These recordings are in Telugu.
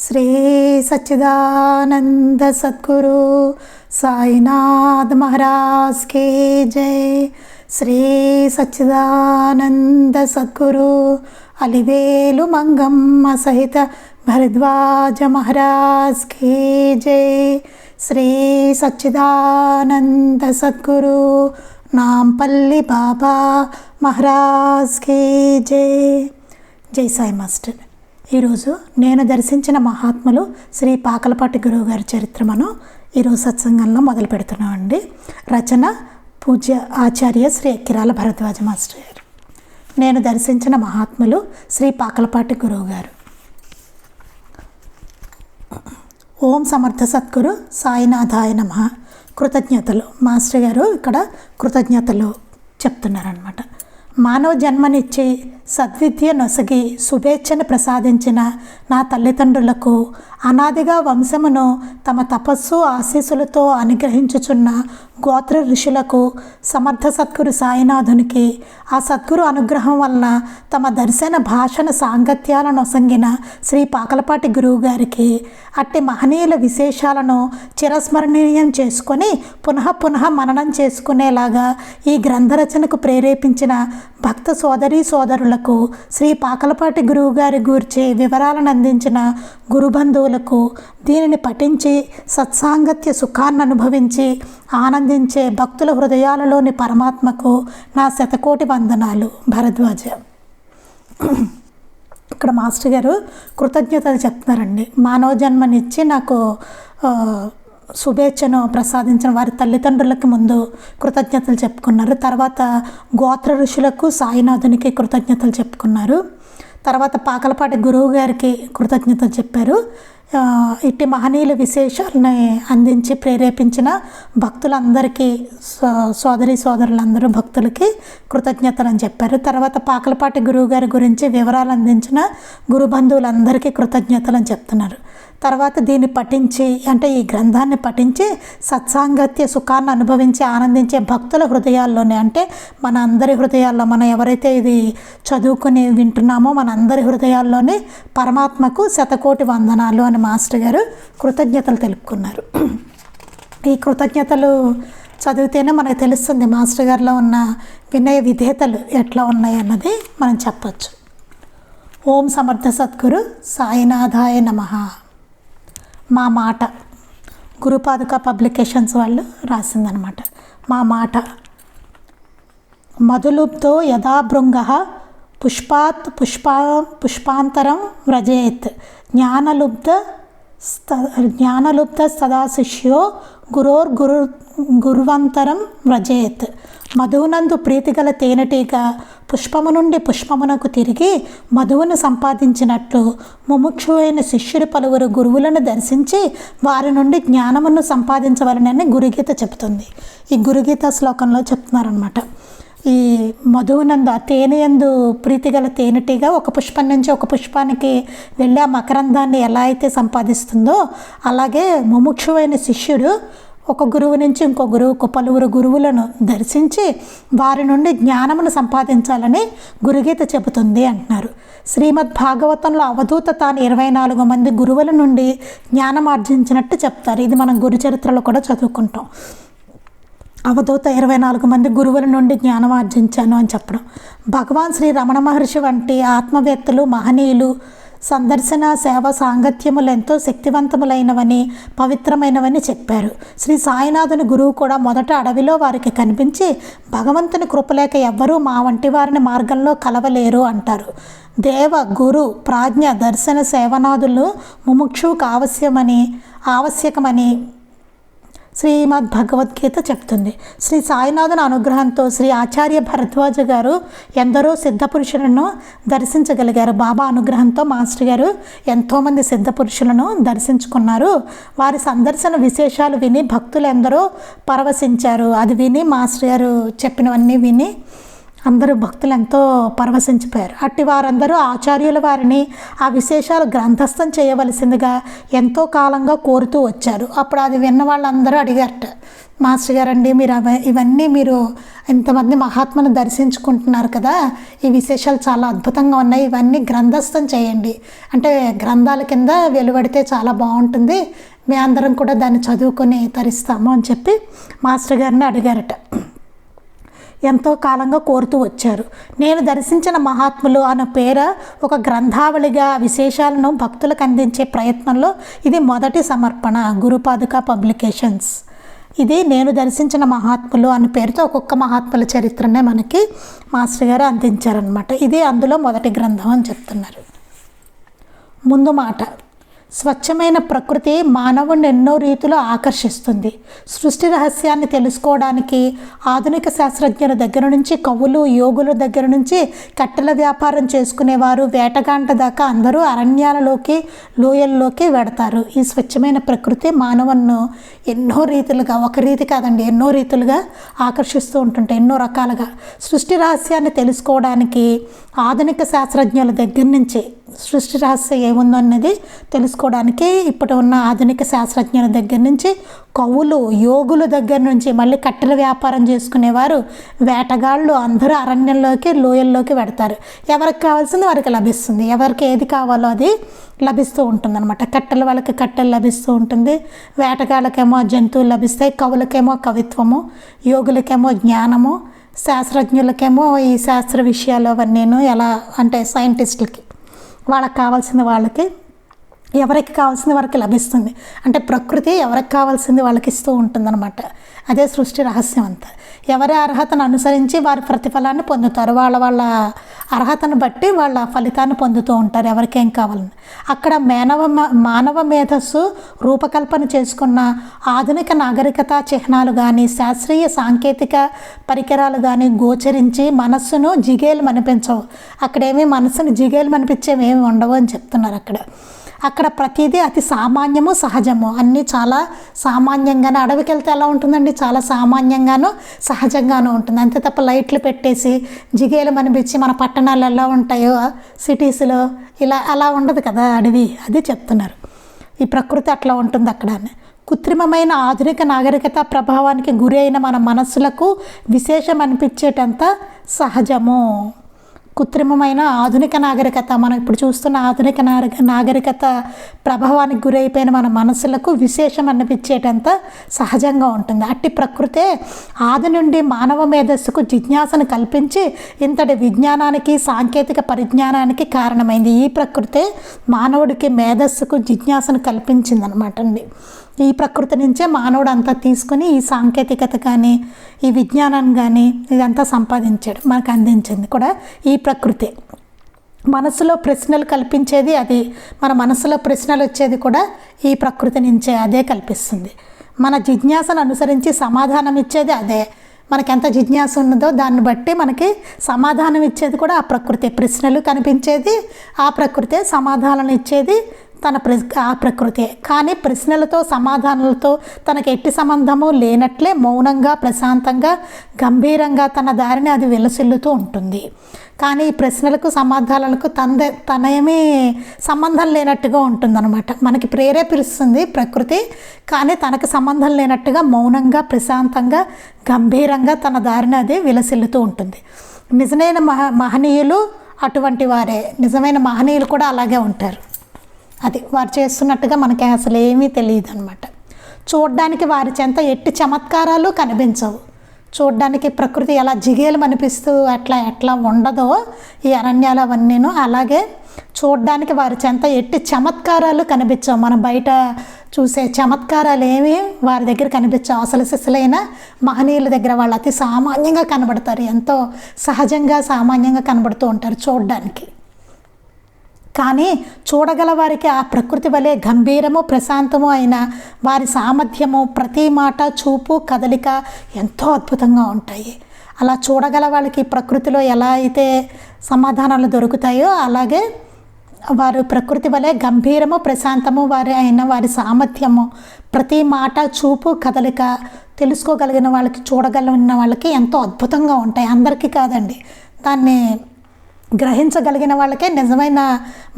శ్రీ సచ్చిదానంద సద్గురు సాయినాథ్ మహారాజ్ కే జై. శ్రీ సచ్చిదానంద సద్గురు అలివేలు మంగమ్మ సహిత భరద్వాజ మహారాజ్ కే జై. శ్రీ సచ్చిదానంద సద్గురు నాంపల్లి బాబా మహారాజ్ కే జై. జై సాయి మాస్టర్. ఈరోజు నేను దర్శించిన మహాత్ములు శ్రీ పాకలపాటి గురువు గారి చరిత్ర మనం ఈరోజు సత్సంగంలో మొదలు పెడుతున్నామండి. రచన పూజ్య ఆచార్య శ్రీ ఎక్కిరాల భరద్వాజ మాస్టర్ గారు. నేను దర్శించిన మహాత్ములు శ్రీ పాకలపాటి గురువు గారు. ఓం సమర్థ సద్గురు సాయినాథాయ నమః. కృతజ్ఞతలు. మాస్టర్ గారు ఇక్కడ కృతజ్ఞతలు చెప్తున్నారనమాట. మానవ జన్మనిచ్చి సద్విద్య నొసగి శుభేచ్ఛను ప్రసాదించిన నా తల్లిదండ్రులకు, అనాదిగా వంశమును తమ తపస్సు ఆశీస్సులతో అనుగ్రహించుచున్న గోత్ర ఋషులకు, సమర్థ సద్గురు సాయినాథునికి ఆ సద్గురు అనుగ్రహం వలన తమ దర్శన భాషణ సాంగత్యాలను నొసంగిన శ్రీ పాకలపాటి గురువు గారికి, అట్టి మహనీయుల విశేషాలను చిరస్మరణీయం చేసుకొని పునః మననం చేసుకునేలాగా ఈ గ్రంథరచనకు ప్రేరేపించిన భక్త సోదరీ సోదరులకు, శ్రీ పాకలపాటి గురువు గారి గూర్చి వివరాలను అందించిన గురుబంధువులకు, దీనిని పఠించి సత్సాంగత్య సుఖాన్ని అనుభవించి ఆనందించే భక్తుల హృదయాలలోని పరమాత్మకు నా శతకోటి వందనాలు. భరద్వాజ. ఇక్కడ మాస్టర్ గారు కృతజ్ఞతలు చెప్తున్నారండి. మానవ జన్మనిచ్చి నాకు శుభేచ్ఛను ప్రసాదించిన వారి తల్లిదండ్రులకి ముందు కృతజ్ఞతలు చెప్పుకున్నారు. తర్వాత గోత్ర ఋషులకు, సాయినాథునికి కృతజ్ఞతలు చెప్పుకున్నారు. తర్వాత పాకలపాటి గురువు గారికి కృతజ్ఞతలు చెప్పారు. ఇట్టి మహనీయుల విశేషాలని అందించి ప్రేరేపించిన భక్తులందరికీ, సోదరి సోదరులందరూ భక్తులకి కృతజ్ఞతలు అని చెప్పారు. తర్వాత పాకలపాటి గురువు గారి గురించి వివరాలు అందించిన గురుబంధువులందరికీ కృతజ్ఞతలు అని చెప్తున్నారు. తర్వాత దీన్ని పఠించి, అంటే ఈ గ్రంథాన్ని పఠించి సత్సాంగత్య సుఖాన్ని అనుభవించి ఆనందించే భక్తుల హృదయాల్లోనే, అంటే మన అందరి హృదయాల్లో, మనం ఎవరైతే ఇది చదువుకుని వింటున్నామో మన అందరి హృదయాల్లోనే పరమాత్మకు శతకోటి వందనాలు అని మాస్టర్ గారు కృతజ్ఞతలు తెలుపుకున్నారు. ఈ కృతజ్ఞతలు చదివితేనే మనకు తెలుస్తుంది మాస్టర్ గారిలో ఉన్న వినయ విధేయతలు ఎట్లా ఉన్నాయి అన్నది మనం చెప్పచ్చు. ఓం సమర్థ సద్గురు సాయినాథాయ నమః. మా మాట గురుపాదుక పబ్లికేషన్స్ వాళ్ళు రాసిందనమాట. మా మాట. మధులుబ్ధో యథాభృంగ పుష్పాంతరం వ్రజేత్ జ్ఞానలుబ్ధ సదా శిష్యో గురువంతరం వ్రజేత్. మధువునందు ప్రీతిగల తేనెటీగ పుష్పము నుండి పుష్పమునకు తిరిగి మధువును సంపాదించినట్లు ముముక్షువైన శిష్యుడు పలువురు గురువులను దర్శించి వారి నుండి జ్ఞానమును సంపాదించవలనని గురుగీత చెబుతుంది. ఈ గురుగీత శ్లోకంలో చెప్తున్నారనమాట. ఈ మధువునందు, ఆ తేనెయందు ప్రీతిగల తేనెటీగ ఒక పుష్పం నుంచి ఒక పుష్పానికి వెళ్ళి ఆ మకరందాన్ని ఎలా అయితే సంపాదిస్తుందో, అలాగే ముముక్షువైన శిష్యుడు ఒక గురువు నుంచి ఇంకో గురువుకు పలువురు గురువులను దర్శించి వారి నుండి జ్ఞానమును సంపాదించాలని గురుగీత చెబుతుంది అంటున్నారు. శ్రీమద్ భాగవతంలో అవధూత తాను 24 మంది గురువుల నుండి జ్ఞానం ఆర్జించినట్టు చెప్తారు. ఇది మనం గురు చరిత్రలో కూడా చదువుకుంటాం. అవధూత 24 మంది గురువుల నుండి జ్ఞానం ఆర్జించాను అని చెప్పడం. భగవాన్ శ్రీ రమణ మహర్షి వంటి ఆత్మవేత్తలు, మహనీయులు సందర్శన సేవ సాంగత్యములు ఎంతో శక్తివంతములైనవని, పవిత్రమైనవని చెప్పారు. శ్రీ సాయినాథుని గురువు కూడా మొదట అడవిలో వారికి కనిపించి భగవంతుని కృపలేక ఎవ్వరూ మా వంటి వారిని మార్గంలో కలవలేరు అంటారు. దేవ, గురు, ప్రాజ్ఞ, దర్శన సేవనాదులు ముముక్షువుకు ఆవశ్యకమని శ్రీమద్ భగవద్గీత చెప్తుంది. శ్రీ సాయినాథుని అనుగ్రహంతో శ్రీ ఆచార్య భరద్వాజ గారు ఎందరో సిద్ధపురుషులను దర్శించగలిగారు. బాబా అనుగ్రహంతో మాస్టర్ గారు ఎంతోమంది సిద్ధపురుషులను దర్శించుకున్నారు. వారి సందర్శన విశేషాలు విని భక్తులు ఎందరో పరవశించారు. అది విని మాస్టర్ గారు చెప్పినవన్నీ విని అందరూ భక్తులు ఎంతో పరవశించిపోయారు. అట్టి వారందరూ ఆచార్యుల వారిని ఆ విశేషాలు గ్రంథస్థం చేయవలసిందిగా ఎంతో కాలంగా కోరుతూ వచ్చారు. అప్పుడు అది విన్న వాళ్ళందరూ అడిగారట, మాస్టర్ గారండి మీరు ఇవన్నీ మీరు ఇంతమంది మహాత్మును దర్శించుకుంటున్నారు కదా, ఈ విశేషాలు చాలా అద్భుతంగా ఉన్నాయి, ఇవన్నీ గ్రంథస్థం చేయండి, అంటే గ్రంథాల కింద వెలువడితే చాలా బాగుంటుంది, మీ అందరం కూడా దాన్ని చదువుకొని తరిస్తాము అని చెప్పి మాస్టర్ గారిని అడిగారట. ఎంతో కాలంగా కోరుతూ వచ్చారు. నేను దర్శించిన మహాత్ములు అన్న పేర ఒక గ్రంథావళిగా విశేషాలను భక్తులకు అందించే ప్రయత్నంలో ఇది మొదటి సమర్పణ. గురుపాదుక పబ్లికేషన్స్. ఇది నేను దర్శించిన మహాత్ములు అన్న పేరుతో ఒక్కొక్క మహాత్ముల చరిత్రనే మనకి మాస్టర్ గారు అందించారనమాట. ఇది అందులో మొదటి గ్రంథం అని చెప్తున్నారు. ముందు మాట, స్వచ్ఛమైన ప్రకృతి మానవుడిని ఎన్నో రీతిలో ఆకర్షిస్తుంది. సృష్టి రహస్యాన్ని తెలుసుకోవడానికి ఆధునిక శాస్త్రజ్ఞుల దగ్గర నుంచి కవులు, యోగుల దగ్గర నుంచి కట్టెల వ్యాపారం చేసుకునేవారు, వేటగాంట దాకా అందరూ అరణ్యాలలోకి, లోయల్లోకి వెడతారు. ఈ స్వచ్ఛమైన ప్రకృతి మానవులను ఎన్నో రీతులుగా, ఒక రీతి కాదండి, ఎన్నో రీతులుగా ఆకర్షిస్తూ ఉంటుంటే ఎన్నో రకాలుగా. సృష్టి రహస్యాన్ని తెలుసుకోవడానికి ఆధునిక శాస్త్రజ్ఞుల దగ్గర నుంచి సృష్టి రహస్యం ఏముందో అన్నది తెలుసుకోవడానికి ఇప్పుడు ఉన్న ఆధునిక శాస్త్రజ్ఞుల దగ్గర నుంచి కవులు, యోగుల దగ్గర నుంచి మళ్ళీ కట్టెల వ్యాపారం చేసుకునేవారు, వేటగాళ్ళు అందరూ అరణ్యంలోకి, లోయల్లోకి పెడతారు. ఎవరికి కావాల్సింది వారికి లభిస్తుంది, ఎవరికి ఏది కావాలో అది లభిస్తూ ఉంటుందన్నమాట. కట్టెల వాళ్ళకి కట్టెలు లభిస్తూ ఉంటుంది, వేటగాళ్ళకేమో జంతువులు లభిస్తాయి, కవులకేమో కవిత్వము, యోగులకేమో జ్ఞానము, శాస్త్రజ్ఞులకేమో ఈ శాస్త్ర విషయాలు అవన్నీను ఎలా అంటే సైంటిస్టులకి వాళ్ళకి కావాల్సింది వాళ్ళకి, ఎవరికి కావాల్సింది వారికి లభిస్తుంది. అంటే ప్రకృతి ఎవరికి కావాల్సింది వాళ్ళకి ఇస్తూ ఉంటుందన్నమాట. అదే సృష్టి రహస్యం అంతా. ఎవరి అర్హతను అనుసరించి వారి ప్రతిఫలాన్ని పొందుతారు. వాళ్ళ అర్హతను బట్టి వాళ్ళ ఫలితాన్ని పొందుతూ ఉంటారు ఎవరికేం కావాలని. అక్కడ మానవ మేధస్సు రూపకల్పన చేసుకున్న ఆధునిక నాగరికత చిహ్నాలు కానీ, శాస్త్రీయ సాంకేతిక పరికరాలు కానీ గోచరించి మనస్సును జిగేలు మనిపించవు. అక్కడేమీ మనస్సును జిగేలు మనిపించేవి ఏమి ఉండవు అని చెప్తున్నారు. అక్కడ ప్రతిదీ అతి సామాన్యము, సహజము. అన్నీ చాలా సామాన్యంగానే, అడవికి వెళ్తే ఎలా ఉంటుందండి, చాలా సామాన్యంగానూ సహజంగానూ ఉంటుంది. అంతే తప్ప లైట్లు పెట్టేసి జిగేలు మనిపించి మన పట్టణాలు ఎలా ఉంటాయో సిటీస్లో అలా ఉండదు కదా అడవి. అది చెప్తున్నారు. ఈ ప్రకృతి అట్లా ఉంటుంది అక్కడ. కృత్రిమమైన ఆధునిక నాగరికత ప్రభావానికి గురి అయిన మన మనస్సులకు విశేషం అనిపించేటంత సహజము. కృత్రిమమైన ఆధునిక నాగరికత, మనం ఇప్పుడు చూస్తున్న ఆధునిక నాగరికత ప్రభావానికి గురైపోయిన మన మనసులకు విశేషం అనిపించేటంత సహజంగా ఉంటుంది. అట్టి ప్రకృతే ఆది నుండి మానవ మేధస్సుకు జిజ్ఞాసను కల్పించి ఇంతటి విజ్ఞానానికి, సాంకేతిక పరిజ్ఞానానికి కారణమైంది. ఈ ప్రకృతే మానవుడికి మేధస్సుకు జిజ్ఞాసను కల్పించిందనమాట అండి. ఈ ప్రకృతి నుంచే మానవుడు అంతా తీసుకుని ఈ సాంకేతికత కానీ, ఈ విజ్ఞానాన్ని కానీ ఇదంతా సంపాదించాడు, మనకు అందించింది కూడా ఈ ప్రకృతి. మనసులో ప్రశ్నలు కల్పించేది అది, మన మనసులో ప్రశ్నలు వచ్చేది కూడా ఈ ప్రకృతి నుంచే, అదే కల్పిస్తుంది. మన జిజ్ఞాసను అనుసరించి సమాధానం ఇచ్చేది అదే. మనకి ఎంత జిజ్ఞాస ఉన్నదో దాన్ని బట్టి మనకి సమాధానం ఇచ్చేది కూడా ఆ ప్రకృతి. ప్రశ్నలు కనిపించేది ఆ ప్రకృతే, సమాధానాలు ఇచ్చేది ఆ ప్రకృతే. కానీ ప్రశ్నలతో, సమాధానాలతో తనకు ఎట్టి సంబంధము లేనట్లే మౌనంగా, ప్రశాంతంగా, గంభీరంగా తన దారిని అది విలసిల్లుతూ ఉంటుంది. కానీ ఈ ప్రశ్నలకు, సమాధానాలకు తన ఏమీ సంబంధం లేనట్టుగా ఉంటుందన్నమాట. మనకి ప్రేరేపిస్తుంది ప్రకృతి, కానీ తనకు సంబంధం లేనట్టుగా మౌనంగా, ప్రశాంతంగా, గంభీరంగా తన దారిని అది విలసిల్లుతూ ఉంటుంది. నిజమైన మహనీయులు అటువంటి వారే. నిజమైన మహనీయులు కూడా అలాగే ఉంటారు. అది వారు చేస్తున్నట్టుగా మనకి అసలు ఏమీ తెలియదు అనమాట. చూడ్డానికి వారి చెంత ఎట్టి చమత్కారాలు కనిపించవు. చూడ్డానికి ప్రకృతి ఎలా జిగేలు అనిపిస్తూ ఎట్లా ఉండదో ఈ అరణ్యాలు అవన్నీను, అలాగే చూడ్డానికి వారి చెంత ఎట్టి చమత్కారాలు కనిపించవు. మనం బయట చూసే చమత్కారాలు ఏమీ వారి దగ్గర కనిపించవు. అసలు సిసలైన మహనీయుల దగ్గర వాళ్ళు అతి సామాన్యంగా కనబడతారు. ఎంతో సహజంగా, సామాన్యంగా కనబడుతూ ఉంటారు చూడ్డానికి. కానీ చూడగల వారికి ఆ ప్రకృతి వలె గంభీరము, ప్రశాంతము అయిన వారి సామర్థ్యము, ప్రతి మాట, చూపు, కదలిక ఎంతో అద్భుతంగా ఉంటాయి. అలా చూడగల వాళ్ళకి ప్రకృతిలో ఎలా అయితే సమాధానాలు దొరుకుతాయో అలాగే వారు ప్రకృతి వలె గంభీరము, ప్రశాంతము వారి సామర్థ్యము, ప్రతి మాట, చూపు, కదలిక తెలుసుకోగలిగిన వాళ్ళకి, చూడగలిగిన వాళ్ళకి ఎంతో అద్భుతంగా ఉంటాయి. అందరికీ కాదండి, దాన్ని గ్రహించగలిగిన వాళ్ళకే నిజమైన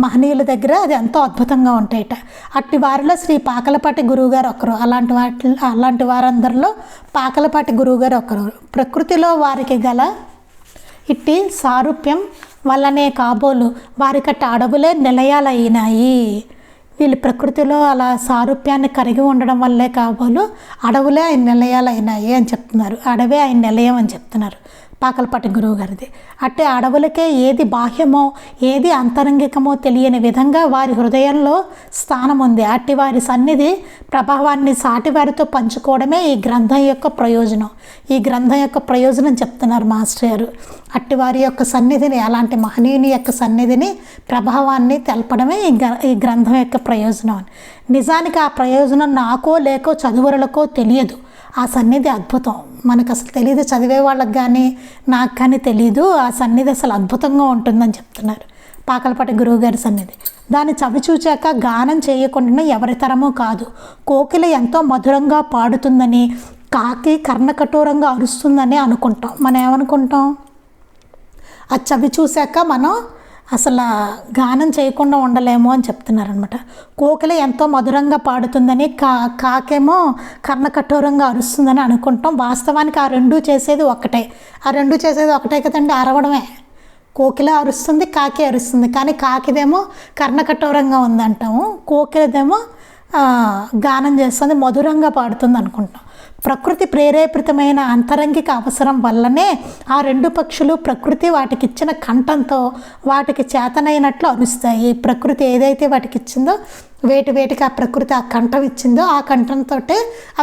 మహనీయుల దగ్గర అది ఎంతో అద్భుతంగా ఉంటాయట. అట్టి వారిలో శ్రీ పాకలపాటి గురువుగారు ఒకరు. అలాంటి వారందరిలో పాకలపాటి గురువుగారు ఒకరు. ప్రకృతిలో వారికి గల ఇట్టి సారూప్యం వల్లనే కాబోలు వారికట్ట అడవులే నిలయాలైనాయి. వీళ్ళు ప్రకృతిలో అలా సారూప్యాన్ని కలిగి ఉండడం వల్లే కాబోలు అడవులే ఆయన నిలయాలైనాయి అని చెప్తున్నారు. అడవే ఆయన నిలయం అని చెప్తున్నారు పాకలపాటి గురువు గారిది. అంటే అడవులకే ఏది బాహ్యమో ఏది అంతరంగికమో తెలియని విధంగా వారి హృదయంలో స్థానం ఉంది. అట్టి వారి సన్నిధి ప్రభావాన్ని సాటివారితో పంచుకోవడమే ఈ గ్రంథం యొక్క ప్రయోజనం. ఈ గ్రంథం యొక్క ప్రయోజనం చెప్తున్నారు మాస్టర్ గారు. అట్టి వారి యొక్క సన్నిధిని, అలాంటి మహనీయుని యొక్క సన్నిధిని, ప్రభావాన్ని తెలపడమే ఈ గ్రంథం యొక్క ప్రయోజనం. నిజానికి ఆ ప్రయోజనం నాకో లేకో చదువురులకో తెలియదు. ఆ సన్నిధి అద్భుతం. మనకు అసలు తెలియదు, చదివే వాళ్ళకి కానీ నాకు కానీ తెలియదు. ఆ సన్నిధి అసలు అద్భుతంగా ఉంటుందని చెప్తున్నారు పాకలపాటి గురువుగారి సన్నిధి. దాన్ని చవి చూచాక గానం చేయకుండా ఎవరి తరమూ కాదు. కోకిల ఎంతో మధురంగా పాడుతుందని, కాకి కర్ణకఠోరంగా అరుస్తుందని అనుకుంటాం. మనం ఏమనుకుంటాం? అది చవి చూశాక మనం అసలు గానం చేయకుండా ఉండలేము అని చెప్తున్నారనమాట. కోకిల ఎంతో మధురంగా పాడుతుందని, కాకేమో కర్ణకఠోరంగా అరుస్తుందని అనుకుంటాం. వాస్తవానికి ఆ రెండు చేసేది ఒకటే కదండి, అరవడమే. కోకిల అరుస్తుంది, కాకి అరుస్తుంది. కానీ కాకిదేమో కర్ణకఠోరంగా ఉందంటాము, కోకిలదేమో గానం చేస్తుంది, మధురంగా పాడుతుంది అనుకుంటాం. ప్రకృతి ప్రేరేపితమైన అంతరంగిక అవసరం వల్లనే ఆ రెండు పక్షులు ప్రకృతి వాటికి ఇచ్చిన కంఠంతో వాటికి చేతనైనట్లు అరుస్తాయి. ప్రకృతి ఏదైతే వాటికి ఇచ్చిందో, వేటికి ఆ ప్రకృతి ఆ కంఠం ఇచ్చిందో ఆ కంఠంతో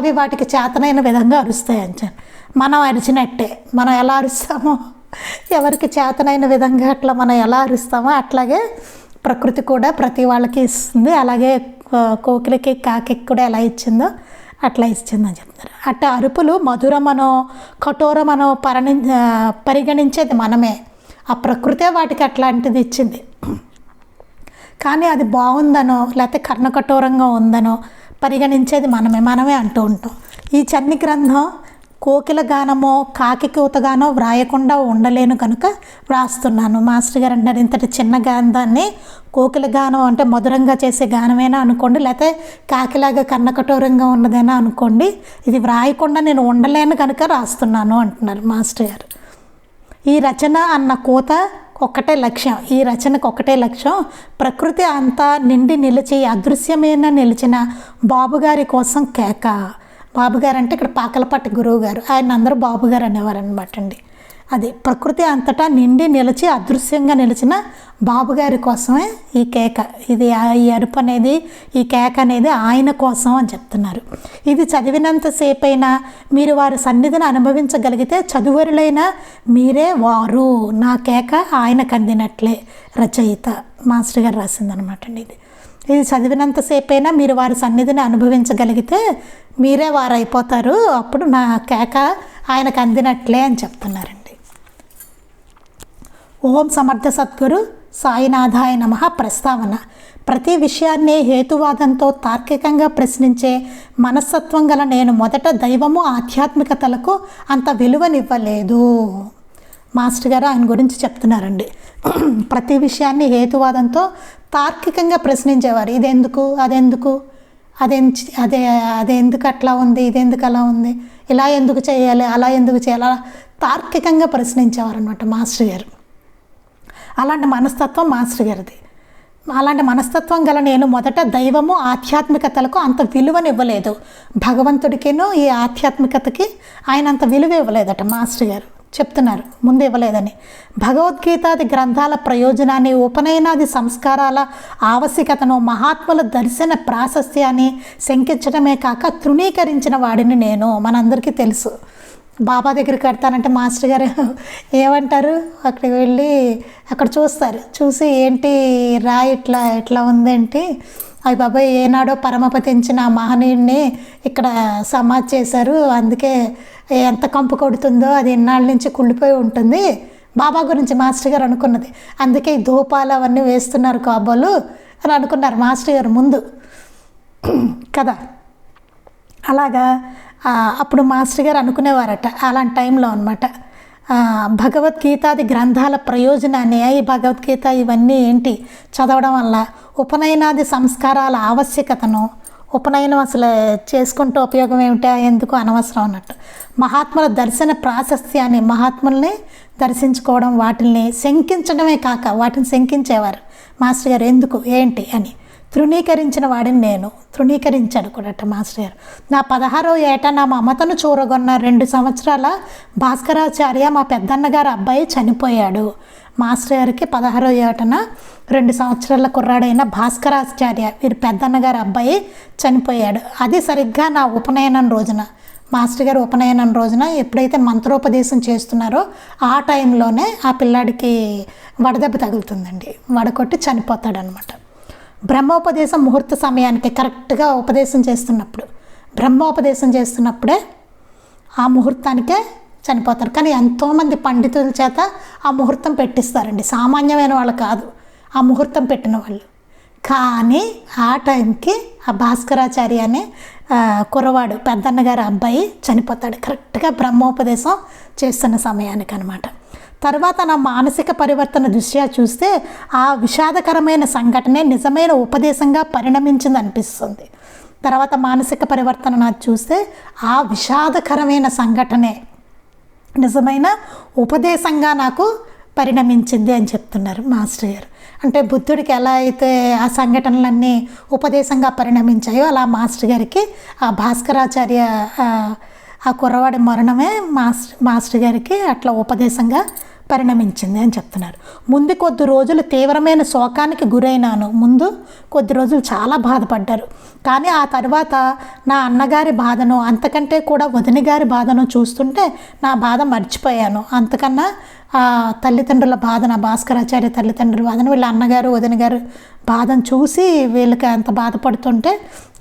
అవి వాటికి చేతనైన విధంగా అరుస్తాయి అంటారు. మనం అరిచినట్టే, మనం ఎలా అరుస్తామో, ఎవరికి చేతనైన విధంగా అట్లా మనం ఎలా అరుస్తామో అట్లాగే ప్రకృతి కూడా ప్రతి వాళ్ళకి ఇస్తుంది. అలాగే కోకిలకి కాకి కూడా ఎలా ఇచ్చిందో అట్లా ఇచ్చిందని చెప్తారు. అట్లా అరుపులు మధురమనో కఠోరమనో పరిగణించేది మనమే. ఆ ప్రకృతే వాటికి అట్లాంటిది ఇచ్చింది. కానీ అది బాగుందనో లేకపోతే కర్ణకఠోరంగా ఉందనో పరిగణించేది మనమే అంటూ ఉంటాం. ఈ చన్ని గ్రంథం కోకిల గానమో కాకి కూతగానో వ్రాయకుండా ఉండలేను కనుక వ్రాస్తున్నాను. మాస్టర్ గారు అంటారు, ఇంతటి చిన్న గానాన్ని కోకిల గానం అంటే మధురంగా చేసే గానమేనా అనుకోండి, లేకపోతే కాకిలాగా కర్ణకఠోరంగా ఉన్నదేనా అనుకోండి, ఇది వ్రాయకుండా నేను ఉండలేను కనుక రాస్తున్నాను అంటున్నారు మాస్టర్ గారు. ఈ రచన అన్న కోత ఒక్కటే లక్ష్యం, ఈ రచనకు ఒకటే లక్ష్యం. ప్రకృతి అంతా నిండి నిలిచి అదృశ్యమైన నిలిచిన బాబుగారి కోసం కేక. బాబుగారు అంటే ఇక్కడ పాకలపాటి గురువు గారు, ఆయన అందరూ బాబుగారు అనేవారు అనమాట అండి. అది ప్రకృతి అంతటా నిండి నిలిచి అదృశ్యంగా నిలిచిన బాబుగారి కోసమే ఈ కేక. ఇది ఈ అరుపు అనేది, ఈ కేక అనేది ఆయన కోసం అని చెప్తున్నారు. ఇది చదివినంతసేపు అయినా మీరు వారి సన్నిధిని అనుభవించగలిగితే చదువరులైన మీరే వారు. నా కేక ఆయనకు అందినట్లే. రచయిత మాస్టర్ గారు రాసిందనమాట అండి. ఇది చదివినంతసేపు అయినా మీరు వారి సన్నిధిని అనుభవించగలిగితే మీరే వారు అయిపోతారు. అప్పుడు నా కేక ఆయనకు అందినట్లే అని చెప్తున్నారండి. ఓం సమర్థ సద్గురు సాయినాథాయ నమః. ప్రస్తావన: ప్రతి విషయాన్ని హేతువాదంతో తార్కికంగా ప్రశ్నించే మనస్తత్వం గల నేను మొదట దైవము ఆధ్యాత్మికతలకు అంత విలువనివ్వలేదు. మాస్టర్ గారు ఆయన గురించి చెప్తున్నారండి. ప్రతి విషయాన్ని హేతువాదంతో తార్కికంగా ప్రశ్నించేవారు. ఇదెందుకు, అదెందుకు, అదెందుకు అట్లా ఉంది, ఇదెందుకు అలా ఉంది, ఇలా ఎందుకు చేయాలి, అలా ఎందుకు చేయాలి, అలా తార్కికంగా ప్రశ్నించేవారు అనమాట మాస్టర్ గారు. అలాంటి మనస్తత్వం మాస్టర్ గారిది. అలాంటి మనస్తత్వం గల నేను మొదట దైవము ఆధ్యాత్మికతలకు అంత విలువనివ్వలేదు. భగవంతుడికిను ఈ ఆధ్యాత్మికతకి ఆయన అంత విలువ ఇవ్వలేదట. మాస్టర్ గారు చెప్తున్నారు ముందు ఇవ్వలేదని. భగవద్గీతాది గ్రంథాల ప్రయోజనాన్ని, ఉపనయనాది సంస్కారాల ఆవశ్యకతను, మహాత్ముల దర్శన ప్రాశస్త్యాన్ని శంకించడమే కాక తృణీకరించిన వాడిని నేను. మనందరికీ తెలుసు, బాబా దగ్గరికి కడతానంటే మాస్టర్ గారు ఏమంటారు, అక్కడికి వెళ్ళి అక్కడ చూస్తారు. చూసి ఏంటి రాయి ఇట్లా ఉందేంటి, అవి బాబాయ్ ఏనాడో పరమపతించిన ఆ మహనీయుడిని ఇక్కడ సమాధి చేశారు, అందుకే ఎంత కంపు కొడుతుందో అది ఇన్నాళ్ళ నుంచి కుళ్ళిపోయి ఉంటుంది. బాబా గురించి మాస్టర్ గారు అనుకున్నది, అందుకే ఈ ధూపాలు అవన్నీ వేస్తున్నారు కాబోలు అని అనుకున్నారు మాస్టర్ గారు ముందు కదా. అలాగా అప్పుడు మాస్టర్ గారు అనుకునేవారట అలాంటి టైంలో అనమాట, భగవద్గీతాది గ్రంథాల ప్రయోజనాన్ని, ఈ భగవద్గీత ఇవన్నీ ఏంటి చదవడం వల్ల ఉపనయనాది సంస్కారాల ఆవశ్యకతను, ఉపనయనం అసలు చేసుకుంటే ఉపయోగం ఏమిటా, ఎందుకు అనవసరం అన్నట్టు, మహాత్ముల దర్శన ప్రాశస్త్యాన్ని, మహాత్ముల్ని దర్శించుకోవడం, వాటిని శంకించడమే కాక వాటిని శంకించేవారు మాస్టర్ గారు, ఎందుకు ఏంటి అని. తృణీకరించిన వాడిని నేను, తృణీకరించాడు కూడా మాస్టర్ గారు. నా 16వ ఏట నా మమతను చూరగొన్న 2 సంవత్సరాల భాస్కరాచార్య మా పెద్దన్నగారు అబ్బాయి చనిపోయాడు. మాస్టర్ గారికి 16వ ఏటన 2 సంవత్సరాల కుర్రాడైన భాస్కరాచార్య వీరి పెద్దన్నగారు అబ్బాయి చనిపోయాడు. అది సరిగ్గా నా ఉపనయనం రోజున, మాస్టర్ గారు ఉపనయనం రోజున ఎప్పుడైతే మంత్రోపదేశం చేస్తున్నారో ఆ టైంలోనే ఆ పిల్లాడికి వడదెబ్బ తగులుతుందండి, వడకొట్టి చనిపోతాడనమాట. బ్రహ్మోపదేశం ముహూర్త సమయానికి కరెక్ట్గా ఉపదేశం చేస్తున్నప్పుడు, బ్రహ్మోపదేశం చేస్తున్నప్పుడే ఆ ముహూర్తానికే చనిపోతారు. కానీ ఎంతోమంది పండితుల చేత ఆ ముహూర్తం పెట్టిస్తారండి, సామాన్యమైన వాళ్ళు కాదు ఆ ముహూర్తం పెట్టిన వాళ్ళు. కానీ ఆ టైంకి ఆ భాస్కరాచార్య అనే కుర్రవాడు పెద్దన్నగారు అబ్బాయి చనిపోతాడు కరెక్ట్గా బ్రహ్మోపదేశం చేస్తున్న సమయానికి అనమాట. తర్వాత నా మానసిక పరివర్తన దృష్ట్యా చూస్తే ఆ విషాదకరమైన సంఘటనే నిజమైన ఉపదేశంగా పరిణమించింది అనిపిస్తుంది. తర్వాత మానసిక పరివర్తన నాకు చూస్తే ఆ విషాదకరమైన సంఘటనే నిజమైన ఉపదేశంగా నాకు పరిణమించింది అని చెప్తున్నారు మాస్టర్ గారు. అంటే బుద్ధుడికి ఎలా అయితే ఆ సంఘటనలన్నీ ఉపదేశంగా పరిణమించాయో అలా మాస్టర్ గారికి ఆ భాస్కరాచార్య ఆ కుర్రవాడి మరణమే మాస్టర్ గారికి అట్లా ఉపదేశంగా పరిణమించింది అని చెప్తున్నారు. ముందు కొద్ది రోజులు తీవ్రమైన శోకానికి గురైనాను. ముందు కొద్ది రోజులు చాలా బాధపడ్డారు. కానీ ఆ తర్వాత నా అన్నగారి బాధను, అంతకంటే కూడా వదిన గారి బాధను చూస్తుంటే నా బాధ మర్చిపోయాను. అంతకన్నా తల్లిదండ్రుల బాధన, భాస్కరాచార్య తల్లిదండ్రుల బాధను, వీళ్ళ అన్నగారు వదిన గారు బాధను చూసి వీళ్ళకి అంత బాధపడుతుంటే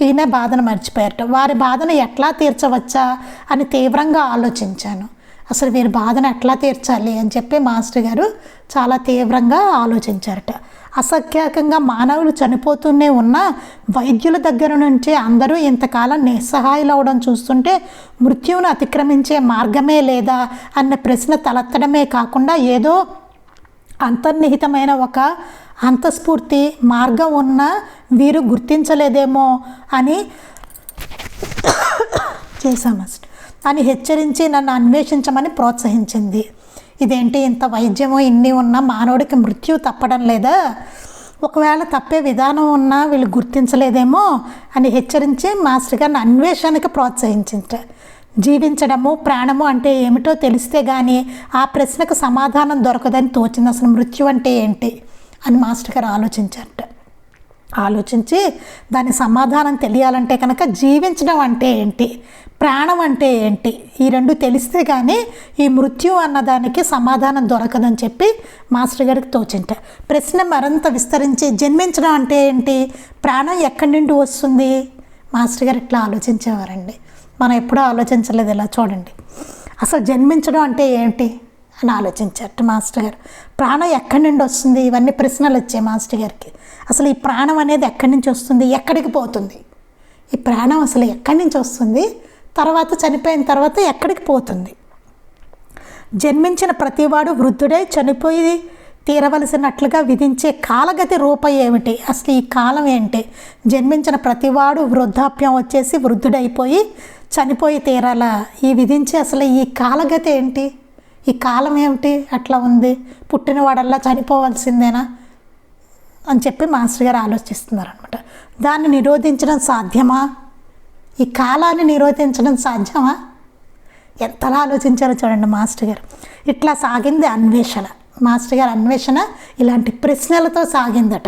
ఈయన బాధను మర్చిపోయారట. వారి బాధను ఎట్లా తీర్చవచ్చా అని తీవ్రంగా ఆలోచించాను. అసలు వీరి బాధను ఎట్లా తీర్చాలి అని చెప్పి మాస్టర్ గారు చాలా తీవ్రంగా ఆలోచించారట. అసఖ్యాకంగా మానవులు చనిపోతూనే ఉన్న వైద్యుల దగ్గర నుంచి అందరూ ఇంతకాలం నిస్సహాయులు అవడం చూస్తుంటే మృత్యువును అతిక్రమించే మార్గమే లేదా అన్న ప్రశ్న తలెత్తడమే కాకుండా ఏదో అంతర్నిహితమైన ఒక అంతఃస్ఫూర్తి మార్గం ఉన్న వీరు గుర్తించలేదేమో అని అని హెచ్చరించి నన్ను అన్వేషించమని ప్రోత్సహించింది. ఇదేంటి ఇంత వైద్యమో ఇన్ని ఉన్నా మానవుడికి మృత్యు తప్పడం లేదా, ఒకవేళ తప్పే విధానం ఉన్నా వీళ్ళు గుర్తించలేదేమో అని హెచ్చరించి మాస్టర్ గారిని అన్వేషణకి ప్రోత్సహించింట. జీవించడము ప్రాణము అంటే ఏమిటో తెలిస్తే కానీ ఆ ప్రశ్నకు సమాధానం దొరకదని తోచింది. అసలు మృత్యు అంటే ఏంటి అని మాస్టర్ గారు ఆలోచించారట. ఆలోచించి దాని సమాధానం తెలియాలంటే కనుక జీవించడం అంటే ఏంటి, ప్రాణం అంటే ఏంటి, ఈ రెండు తెలిస్తే కానీ ఈ మృత్యు అన్నదానికి సమాధానం దొరకదని చెప్పి మాస్టర్ గారికి తోచింట. ప్రశ్న మరింత విస్తరించి జన్మించడం అంటే ఏంటి, ప్రాణం ఎక్కడి నుండి వస్తుంది, మాస్టర్ గారు ఇట్లా ఆలోచించేవారండి. మనం ఎప్పుడూ ఆలోచించలేదు ఇలా చూడండి. అసలు జన్మించడం అంటే ఏంటి అని ఆలోచించారు మాస్టర్ గారు. ప్రాణం ఎక్కడి నుండి వస్తుంది, ఇవన్నీ ప్రశ్నలు వచ్చాయి మాస్టర్ గారికి. అసలు ఈ ప్రాణం అనేది ఎక్కడి నుంచి వస్తుంది, ఎక్కడికి పోతుంది, ఈ ప్రాణం అసలు ఎక్కడి నుంచి వస్తుంది, తర్వాత చనిపోయిన తర్వాత ఎక్కడికి పోతుంది, జన్మించిన ప్రతివాడు వృద్ధుడై చనిపోయి తీరవలసినట్లుగా విధించే కాలగతి రూపం ఏమిటి, అసలు ఈ కాలం ఏంటి, జన్మించిన ప్రతివాడు వృద్ధాప్యం వచ్చేసి వృద్ధుడైపోయి చనిపోయి తీరాలా, ఈ విధించే అసలు ఈ కాలగతి ఏంటి, ఈ కాలం ఏమిటి అట్లా ఉంది, పుట్టినవాడల్లా చనిపోవాల్సిందేనా అని చెప్పి మాస్టర్ గారు ఆలోచిస్తున్నారు అనమాట. దాన్ని నిరోధించడం సాధ్యమా, ఈ కాలాన్ని నిరోధించడం సాధ్యమా, ఎంతలా ఆలోచించారో చూడండి మాస్టర్ గారు. ఇట్లా సాగింది అన్వేషణ. మాస్టర్ గారు అన్వేషణ ఇలాంటి ప్రశ్నలతో సాగిందట.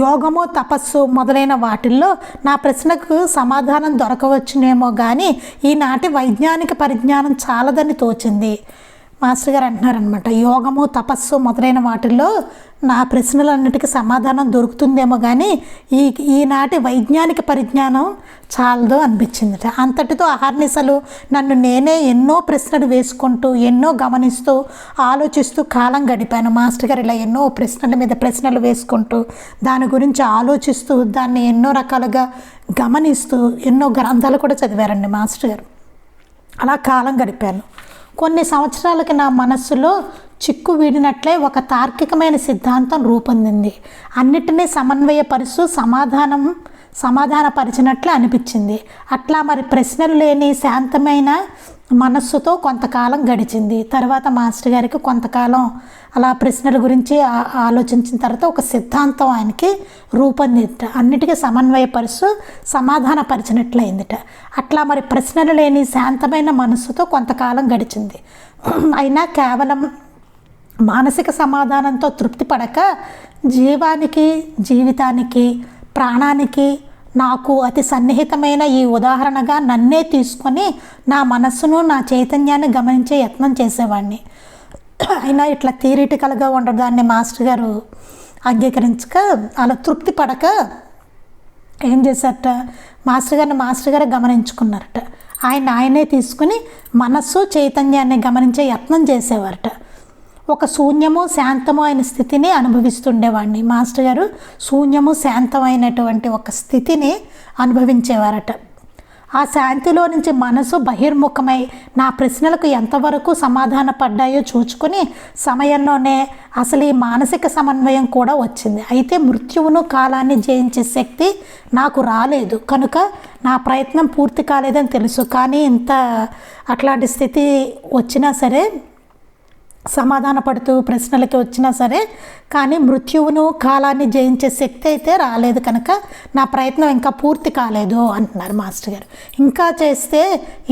యోగము తపస్సు మొదలైన వాటిల్లో నా ప్రశ్నకు సమాధానం దొరకవచ్చునేమో కానీ ఈనాటి వైజ్ఞానిక పరిజ్ఞానం చాలదని తోచింది. మాస్టర్ గారు అంటున్నారనమాట, యోగము తపస్సు మొదలైన వాటిల్లో నా ప్రశ్నలన్నిటికీ సమాధానం దొరుకుతుందేమో కానీ ఈనాటి వైజ్ఞానిక పరిజ్ఞానం చాలదో అనిపించిందట. అంతటితో అహర్నిశలు నన్ను నేనే ఎన్నో ప్రశ్నలు వేసుకుంటూ ఎన్నో గమనిస్తూ ఆలోచిస్తూ కాలం గడిపాను. మాస్టర్ గారు ఇలా ఎన్నో ప్రశ్నల మీద ప్రశ్నలు వేసుకుంటూ దాని గురించి ఆలోచిస్తూ దాన్ని ఎన్నో రకాలుగా గమనిస్తూ ఎన్నో గ్రంథాలు కూడా చదివారండి మాస్టర్ గారు. అలా కాలం గడిపాను. కొన్ని సంవత్సరాలకి నా మనస్సులో చిక్కు వీడినట్లే ఒక తార్కికమైన సిద్ధాంతం రూపొందింది. అన్నిటినీ సమన్వయపరుస్తూ సమాధానపరిచినట్లు అనిపించింది. అట్లా మరి ప్రశ్నలు లేని శాంతమైన మనస్సుతో కొంతకాలం గడిచింది. తర్వాత మాస్టర్ గారికి కొంతకాలం అలా ప్రశ్నల గురించి ఆలోచించిన తర్వాత ఒక సిద్ధాంతం ఆయనకి రూపొందిట. అన్నిటికీ సమన్వయపరుస్తూ సమాధానపరిచినట్లయిందిట. అట్లా మరి ప్రశ్నలు లేని శాంతమైన మనస్సుతో కొంతకాలం గడిచింది. అయినా కేవలం మానసిక సమాధానంతో తృప్తి పడక జీవితానికి ప్రాణానికి నాకు అతి సన్నిహితమైన ఈ ఉదాహరణగా నన్నే తీసుకొని నా మనస్సును నా చైతన్యాన్ని గమనించే యత్నం చేసేవాడిని. అయినా ఇట్లా థియరిటికల్గా ఉండడాన్ని మాస్టర్ గారు అంగీకరించక అలా తృప్తి పడక ఏం చేశారట, మాస్టర్ గారు గమనించుకున్నారట. ఆయనే తీసుకుని మనస్సు చైతన్యాన్ని గమనించే యత్నం చేసేవారట. ఒక శూన్యము శాంతము అయిన స్థితిని అనుభవిస్తుండేవాడిని. మాస్టర్ గారు శూన్యము శాంతమైనటువంటి ఒక స్థితిని అనుభవించేవారట. ఆ శాంతిలో నుంచి మనసు బహిర్ముఖమై నా ప్రశ్నలకు ఎంతవరకు సమాధాన పడ్డాయో చూచుకొని సమయంలోనే అసలు ఈ మానసిక సమన్వయం కూడా వచ్చింది. అయితే మృత్యువును కాలాన్ని జయించే శక్తి నాకు రాలేదు కనుక నా ప్రయత్నం పూర్తి కాలేదని తెలుసు. కానీ అట్లాంటి స్థితి వచ్చినా సరే, సమాధాన పడుతూ ప్రశ్నలకి వచ్చినా సరే, కానీ మృత్యువును కాలాన్ని జయించే శక్తి అయితే రాలేదు కనుక నా ప్రయత్నం ఇంకా పూర్తి కాలేదు అంటున్నారు మాస్టర్ గారు. ఇంకా చేస్తే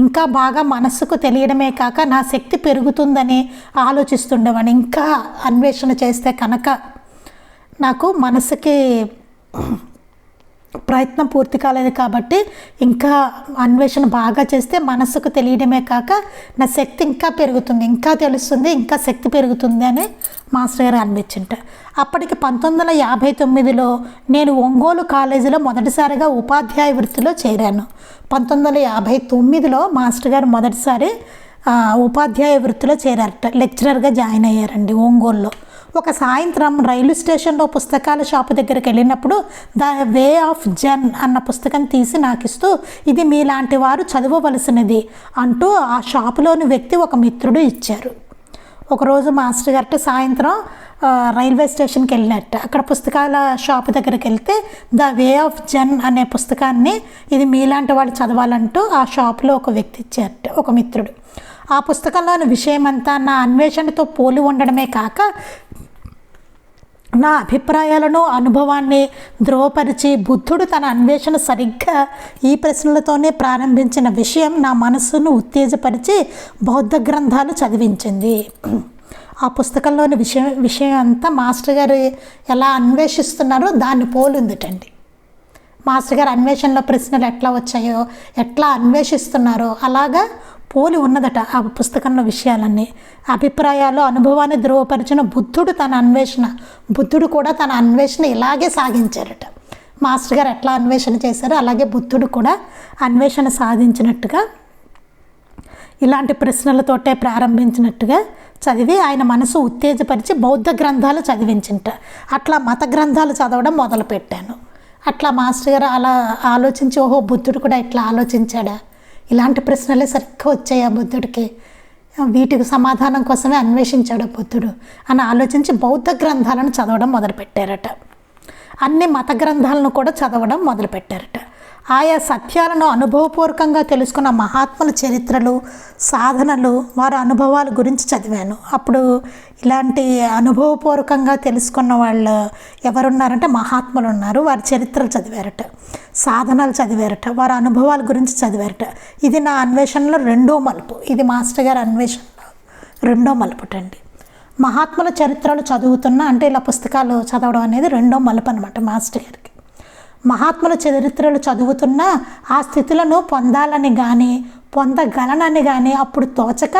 ఇంకా బాగా మనస్సుకు తెలియడమే కాక నా శక్తి పెరుగుతుందని ఆలోచిస్తుండేవాడిని. ఇంకా అన్వేషణ చేస్తే కనుక నాకు మనసుకి ప్రయత్నం పూర్తి కాలేదు కాబట్టి ఇంకా అన్వేషణ బాగా చేస్తే మనస్సుకు తెలియడమే కాక నా శక్తి ఇంకా పెరుగుతుంది, ఇంకా తెలుస్తుంది, ఇంకా శక్తి పెరుగుతుంది అని మాస్టర్ గారు అనిపించింట. అప్పటికి 1959లో నేను ఒంగోలు కాలేజీలో మొదటిసారిగా ఉపాధ్యాయ వృత్తిలో చేరాను. 1959లో మాస్టర్ గారు మొదటిసారి ఉపాధ్యాయ వృత్తిలో చేరారట. లెక్చరర్గా జాయిన్ అయ్యారండి ఒంగోలులో. ఒక సాయంత్రం రైలు స్టేషన్లో పుస్తకాల షాపు దగ్గరికి వెళ్ళినప్పుడు ద వే ఆఫ్ జన్ అన్న పుస్తకం తీసి నాకు ఇస్తూ, ఇది మీలాంటి వారు చదవవలసినది అంటూ ఆ షాపులోని వ్యక్తి ఒక మిత్రుడు ఇచ్చారు. ఒకరోజు మాస్టర్ గారు సాయంత్రం రైల్వే స్టేషన్కి వెళ్ళినట్ట. అక్కడ పుస్తకాల షాపు దగ్గరికి వెళ్తే ద వే ఆఫ్ జన్ అనే పుస్తకాన్ని ఇది మీలాంటి వాళ్ళు చదవాలంటూ ఆ షాపులో ఒక వ్యక్తి ఇచ్చారట, ఒక మిత్రుడు. ఆ పుస్తకంలోని విషయమంతా నా అన్వేషణతో పోలి ఉండడమే కాక నా అభిప్రాయాలను అనుభవాన్ని ధృవపరిచి బుద్ధుడు తన అన్వేషణ సరిగ్గా ఈ ప్రశ్నలతోనే ప్రారంభించిన విషయం నా మనస్సును ఉత్తేజపరిచి బౌద్ధ గ్రంథాలు చదివించింది. ఆ పుస్తకంలోని విషయం అంతా మాస్టర్ గారు ఎలా అన్వేషిస్తున్నారో దాన్ని పోలిందిటండి. మాస్టర్ గారు అన్వేషణలో ప్రశ్నలు ఎట్లా వచ్చాయో, ఎట్లా అన్వేషిస్తున్నారో అలాగా పోలి ఉన్నదట ఆ పుస్తకంలో విషయాలన్నీ. అభిప్రాయాలు అనుభవాన్ని ధృవపరిచిన బుద్ధుడు కూడా తన అన్వేషణ ఇలాగే సాగించారట. మాస్టర్ గారు ఎట్లా అన్వేషణ చేశారో అలాగే బుద్ధుడు కూడా అన్వేషణ సాధించినట్టుగా ఇలాంటి ప్రశ్నలతోటే ప్రారంభించినట్టుగా చదివి ఆయన మనసు ఉత్తేజపరిచి బౌద్ధ గ్రంథాలు చదివించింట. అట్లా మత గ్రంథాలు చదవడం మొదలుపెట్టాను. అట్లా మాస్టర్ గారు అలా ఆలోచించి, ఓహో బుద్ధుడు కూడా ఇట్లా ఆలోచించాడా, ఇలాంటి ప్రశ్నలే సరిగ్గా వచ్చాయా బుద్ధుడికి, వీటికి సమాధానం కోసమే అన్వేషించాడు బుద్ధుడు అని ఆలోచించి బౌద్ధ గ్రంథాలను చదవడం మొదలుపెట్టారట. అన్ని మత గ్రంథాలను కూడా చదవడం మొదలుపెట్టారట. ఆయా సత్యాలను అనుభవపూర్వకంగా తెలుసుకున్న మహాత్ముల చరిత్రలు, సాధనలు, వారి అనుభవాల గురించి చదివాను. అప్పుడు ఇలాంటి అనుభవపూర్వకంగా తెలుసుకున్న వాళ్ళు ఎవరున్నారంటే మహాత్ములు ఉన్నారు. వారి చరిత్రలు చదివారట, సాధనలు చదివారట, వారి అనుభవాల గురించి చదివారట. ఇది నా అన్వేషణలో రెండో మలుపు. ఇది మాస్టర్ గారి అన్వేషణలో రెండో మలుపుటండి. మహాత్ముల చరిత్రలు చదువుతున్నా అంటే ఇలా పుస్తకాలు చదవడం అనేది రెండో మలుపు అనమాట మాస్టర్ గారికి. మహాత్ముల చరిత్రలు చదువుతున్నా ఆ స్థితులను పొందాలని కానీ పొందగలనని కానీ అప్పుడు తోచక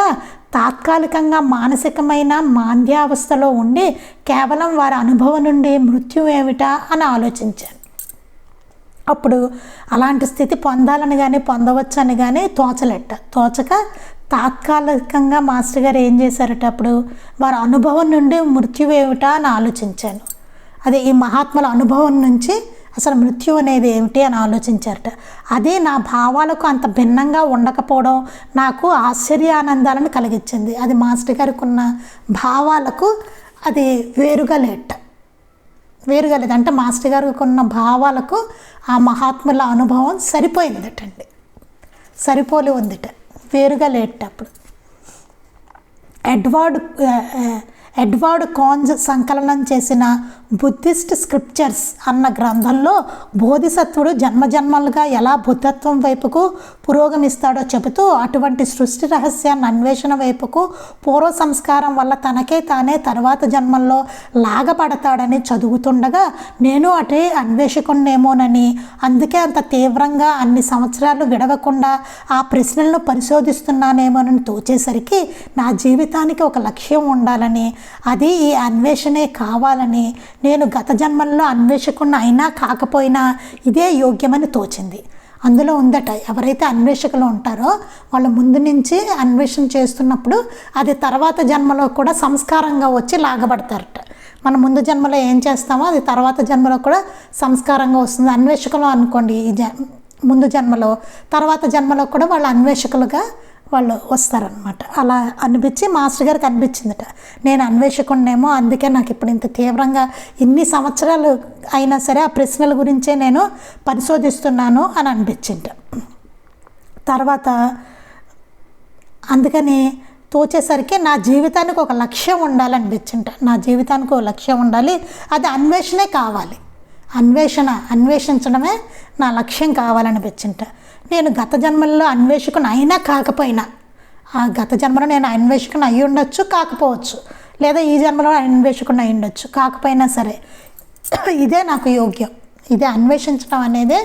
తాత్కాలికంగా మానసికమైన మాంద్యావస్థలో ఉండి కేవలం వారి అనుభవం నుండి మృత్యు ఏమిటా అని ఆలోచించాను. అప్పుడు అలాంటి స్థితి పొందాలని కానీ పొందవచ్చని కానీ తోచక తాత్కాలికంగా మాస్టర్ గారు ఏం చేశారట, అప్పుడు వారి అనుభవం నుండి మృత్యు ఏమిటా అని ఆలోచించాను. అదే ఈ మహాత్ముల అనుభవం నుంచి అసలు మృత్యు అనేది ఏమిటి అని ఆలోచించారట. అదే నా భావాలకు అంత భిన్నంగా ఉండకపోవడం నాకు ఆశ్చర్యానందాలను కలిగించింది. అది మాస్టర్ గారికి ఉన్న భావాలకు అది వేరుగా లేదు. అంటే మాస్టర్ గారికి ఉన్న భావాలకు ఆ మహాత్ముల అనుభవం సరిపోయిందటండి, సరిపోలి ఉందిట, వేరుగా లేట. అప్పుడు ఎడ్వర్డ్ కాన్స్ సంకలనం చేసిన బుద్ధిస్ట్ స్క్రిప్చర్స్ అన్న గ్రంథంలో బోధిసత్వుడు జన్మజన్మలుగా ఎలా బుద్ధత్వం వైపుకు పురోగమిస్తాడో చెబుతూ అటువంటి సృష్టి రహస్యాన్ని అన్వేషణ వైపుకు పూర్వ సంస్కారం వల్ల తనకే తానే తర్వాత జన్మల్లో లాగపడతాడని చదువుతుండగా నేను అటే అన్వేషకున్నేమోనని, అందుకే అంత తీవ్రంగా అన్ని సంవత్సరాలు విడవకుండా ఆ ప్రశ్నలను పరిశోధిస్తున్నానేమోనని తోచేసరికి నా జీవితానికి ఒక లక్ష్యం ఉండాలని, అది ఈ అన్వేషణే కావాలని, నేను గత జన్మల్లో అన్వేషకున్న అయినా కాకపోయినా ఇదే యోగ్యమని తోచింది. అందులో ఉందట, ఎవరైతే అన్వేషకులు ఉంటారో వాళ్ళు ముందు నుంచి అన్వేషణ చేస్తున్నప్పుడు అది తర్వాత జన్మలో కూడా సంస్కారంగా వచ్చి లాగబడతారట. మనం ముందు జన్మలో ఏం చేస్తామో అది తర్వాత జన్మలో కూడా సంస్కారంగా వస్తుంది. అన్వేషకులు అనుకోండి ఈ ముందు జన్మలో, తర్వాత జన్మలో కూడా వాళ్ళు అన్వేషకులుగా వాళ్ళు వస్తారనమాట. అలా అనిపించి మాస్టర్ గారికి అనిపించిందట, నేను అన్వేషకున్నేమో, అందుకే నాకు ఇప్పుడు ఇంత తీవ్రంగా ఇన్ని సంవత్సరాలు అయినా సరే ఆ ప్రశ్నల గురించే నేను పరిశోధిస్తున్నాను అని అనిపించింట. తర్వాత అందుకని తోచేసరికి నా జీవితానికి ఒక లక్ష్యం ఉండాలనిపించింట. నా జీవితానికి ఒక లక్ష్యం ఉండాలి, అది అన్వేషణే కావాలి, అన్వేషించడమే నా లక్ష్యం కావాలనిపించింట. నేను గత జన్మల్లో అన్వేషకుని అయినా కాకపోయినా, ఆ గత జన్మలో నేను అన్వేషకుని అయి ఉండొచ్చు, కాకపోవచ్చు, లేదా ఈ జన్మలో అన్వేషకుని అయి ఉండొచ్చు, కాకపోయినా సరే ఇదే నాకు యోగ్యం, ఇదే అన్వేషించడం అనేదే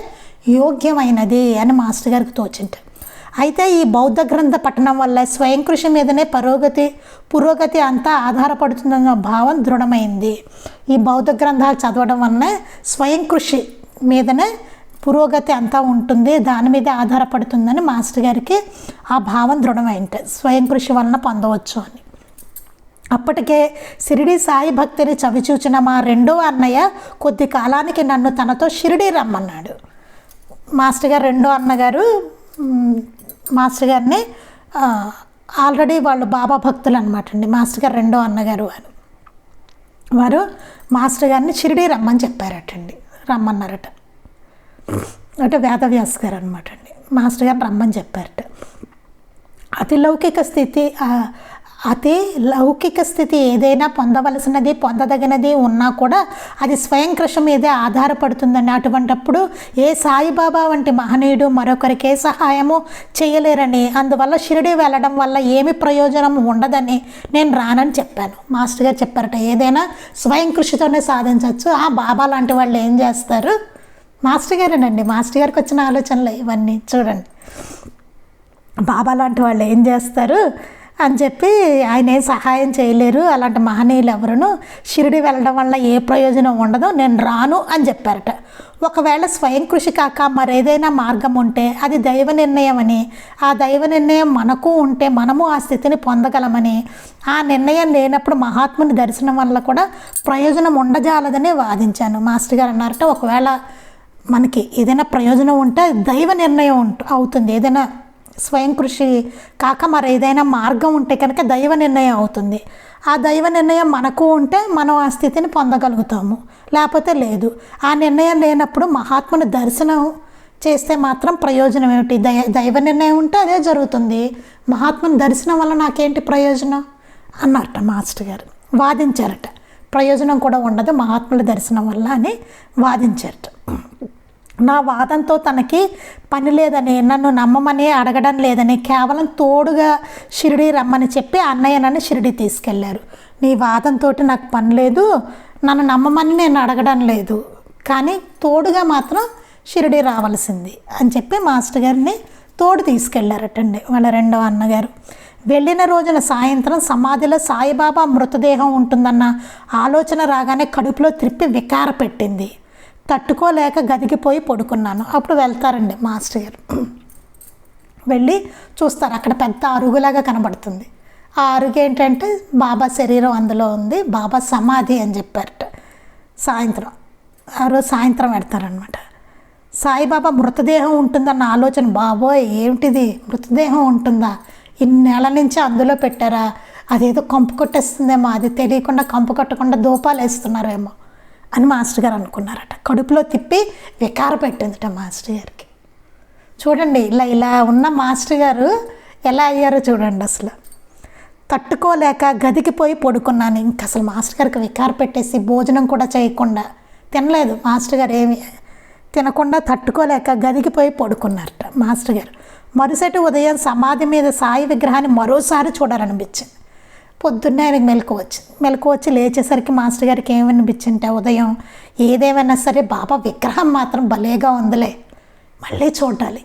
యోగ్యమైనది అని మాస్టర్ గారికి తోచింట. అయితే ఈ బౌద్ధ గ్రంథ పఠనం వల్ల స్వయం కృషి మీదనే పురోగతి అంతా ఆధారపడుతుందన్న భావం దృఢమైంది. ఈ బౌద్ధ గ్రంథాలు చదవడం వల్లనే స్వయం కృషి మీదనే పురోగతి అంతా ఉంటుంది, దాని మీద ఆధారపడుతుందని మాస్టర్ గారికి ఆ భావం దృఢమైంది. స్వయం కృషి వలన పొందవచ్చు అని. అప్పటికే షిరిడి సాయి భక్తిని చవిచూచిన మా రెండో అన్నయ్య కొద్ది కాలానికి నన్ను తనతో షిరిడి రమ్మన్నాడు. మాస్టర్ గారు రెండో అన్నగారు మాస్టర్ గారిని ఆల్రెడీ వాళ్ళు బాబా భక్తులు అనమాట అండి. మాస్టర్ గారు రెండో అన్నగారు వారు మాస్టర్ గారిని షిరిడి రమ్మని చెప్పారటండి, రమ్మన్నారట. అంటే వేదవ్యాస్ గారు అనమాట అండి. మాస్టర్ గారిని రమ్మని చెప్పారట. అతి లౌకిక స్థితి ఏదైనా పొందవలసినది పొందదగినది ఉన్నా కూడా అది స్వయం కృషి మీదే ఆధారపడుతుందని, అటువంటప్పుడు ఏ సాయిబాబా వంటి మహనీయుడు మరొకరికి ఏ సహాయము చేయలేరని, అందువల్ల షిరిడి వెళ్ళడం వల్ల ఏమి ప్రయోజనం ఉండదని నేను రానని చెప్పాను. మాస్టర్ గారు చెప్పారట, ఏదైనా స్వయం కృషితోనే సాధించవచ్చు. ఆ బాబా లాంటి వాళ్ళు ఏం చేస్తారు? మాస్టర్ గారేనండి, మాస్టర్ గారికి వచ్చిన ఆలోచనలు ఇవన్నీ చూడండి. బాబా లాంటి వాళ్ళు ఏం చేస్తారు అని చెప్పి ఆయన ఏం సహాయం చేయలేరు, అలాంటి మహనీయులు ఎవరును, షిరిడి వెళ్ళడం వల్ల ఏ ప్రయోజనం ఉండదు, నేను రాను అని చెప్పారట. ఒకవేళ స్వయం కృషి కాక మరేదైనా మార్గం ఉంటే అది దైవ నిర్ణయం అని, ఆ దైవ నిర్ణయం మనకు ఉంటే మనము ఆ స్థితిని పొందగలమని, ఆ నిర్ణయం లేనప్పుడు మహాత్ముని దర్శనం వల్ల కూడా ప్రయోజనం ఉండజాలదని వాదించాను. మాస్టర్ గారు అన్నారట, ఒకవేళ మనకి ఏదైనా ప్రయోజనం ఉంటే దైవ నిర్ణయం అవుతుంది, ఏదైనా స్వయం కృషి కాక మరి ఏదైనా మార్గం ఉంటే కనుక దైవ నిర్ణయం అవుతుంది. ఆ దైవ నిర్ణయం మనకు ఉంటే మనం ఆ స్థితిని పొందగలుగుతాము, లేకపోతే లేదు. ఆ నిర్ణయం లేనప్పుడు మహాత్ముని దర్శనం చేస్తే మాత్రం ప్రయోజనం ఏమిటి? దైవ నిర్ణయం ఉంటే అదే జరుగుతుంది, మహాత్ముని దర్శనం వల్ల నాకేంటి ప్రయోజనం అన్నట్ట మాస్టర్ గారు వాదించారట. ప్రయోజనం కూడా ఉండదు మహాత్ముల దర్శనం వల్ల అని వాదించారట. నా వాదంతో తనకి పని లేదని, నన్ను నమ్మమని అడగడం లేదని, కేవలం తోడుగా షిరిడి రమ్మని చెప్పి అన్నయ్య నన్ను షిరిడి తీసుకెళ్లారు. నీ వాదంతో నాకు పని లేదు, నన్ను నమ్మమని నేను అడగడం లేదు, కానీ తోడుగా మాత్రం షిరిడి రావాల్సింది అని చెప్పి మాస్టర్ గారిని తోడు తీసుకెళ్లారటండి వాళ్ళ రెండవ అన్నగారు. వెళ్ళిన రోజున సాయంత్రం సమాధిలో సాయిబాబా మృతదేహం ఉంటుందన్న ఆలోచన రాగానే కడుపులో త్రిప్పి వికార పెట్టింది. తట్టుకోలేక గదికి పోయి పడుకున్నాను. అప్పుడు వెళ్తారండి మాస్టర్ గారు, వెళ్ళి చూస్తారు, అక్కడ పెద్ద అరుగులాగా కనబడుతుంది. ఆ అరుగు ఏంటంటే బాబా శరీరం అందులో ఉంది, బాబా సమాధి అని చెప్పారట. సాయంత్రం ఆ రోజు సాయంత్రం పెడతారనమాట. సాయిబాబా మృతదేహం ఉంటుందన్న ఆలోచన, బాబోయ్ ఏమిటిది మృతదేహం ఉంటుందా, ఇన్నేళ్ల నుంచి అందులో పెట్టారా, అదేదో కంపు కొట్టేస్తుందేమో, అది తెలియకుండా కంపు కొట్టకుండా దూపాలు వేస్తున్నారేమో అని మాస్టర్ గారు అనుకున్నారట. కడుపులో తిప్పి వికార పెట్టిందట మాస్టర్ గారికి. చూడండి ఇలా ఉన్న మాస్టర్ గారు ఎలా అయ్యారో చూడండి. అసలు తట్టుకోలేక గదికి పోయి పడుకున్నాను. ఇంక అసలు మాస్టర్ గారికి వికార పెట్టేసి భోజనం కూడా చేయకుండా, తినలేదు మాస్టర్ గారు, ఏమి తినకుండా తట్టుకోలేక గదికి పోయి పడుకున్నారట మాస్టర్ గారు. మరుసటి ఉదయం సమాధి మీద సాయి విగ్రహాన్ని మరోసారి చూడాలనిపించింది. పొద్దున్నే ఆయనకు మెలకు వచ్చి లేచేసరికి మాస్టర్ గారికి ఏమనిపించింటే, ఉదయం ఏదేమైనా సరే బాబా విగ్రహం మాత్రం భలేగా ఉందిలే, మళ్ళీ చూడాలి,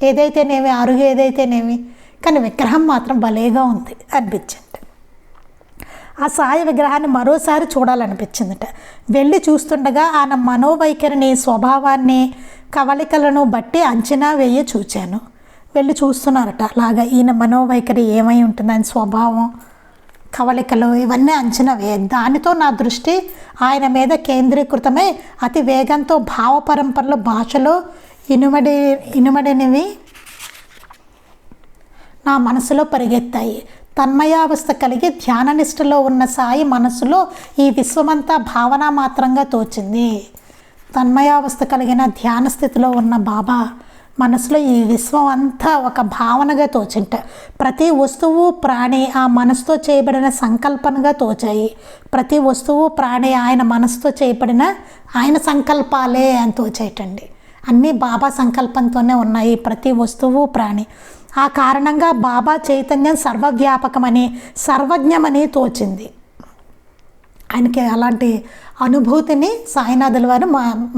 ఏదైతేనేమి అరుగు ఏదైతేనేమి, కానీ విగ్రహం మాత్రం భలేగా ఉంది అనిపించింది. ఆ సాయి విగ్రహాన్ని మరోసారి చూడాలనిపించిందట. వెళ్ళి చూస్తుండగా ఆయన మనోవైఖరిని, స్వభావాన్ని, కవళికలను బట్టి అంచనా వేయి చూచాను. వెళ్ళి చూస్తున్నారట. అలాగా ఈయన మనోవైఖరి ఏమై ఉంటుంది, ఆయన స్వభావం, కవళికలు ఇవన్నీ అంచనా వేయ, దానితో నా దృష్టి ఆయన మీద కేంద్రీకృతమై అతి వేగంతో భావ పరంపరలో భాషలో ఇనుమడినివి నా మనసులో పరిగెత్తాయి. తన్మయావస్థ కలిగి ధ్యాననిష్టలో ఉన్న సాయి మనసులో ఈ విశ్వమంతా భావన మాత్రంగా తోచింది. తన్మయావస్థ కలిగిన ధ్యాన స్థితిలో ఉన్న బాబా మనసులో ఈ విశ్వం అంతా ఒక భావనగా తోచింట. ప్రతి వస్తువు ప్రాణి ఆ మనసుతో చేయబడిన సంకల్పనగా తోచాయి. ప్రతి వస్తువు ప్రాణి ఆయన మనసుతో చేయబడిన ఆయన సంకల్పాలే అని తోచేయటండి. అన్నీ బాబా సంకల్పంతోనే ఉన్నాయి ప్రతి వస్తువు ప్రాణి. ఆ కారణంగా బాబా చైతన్యం సర్వవ్యాపకమని, సర్వజ్ఞమని తోచింది. ఆయనకి అలాంటి అనుభూతిని సాయినాథుల వారు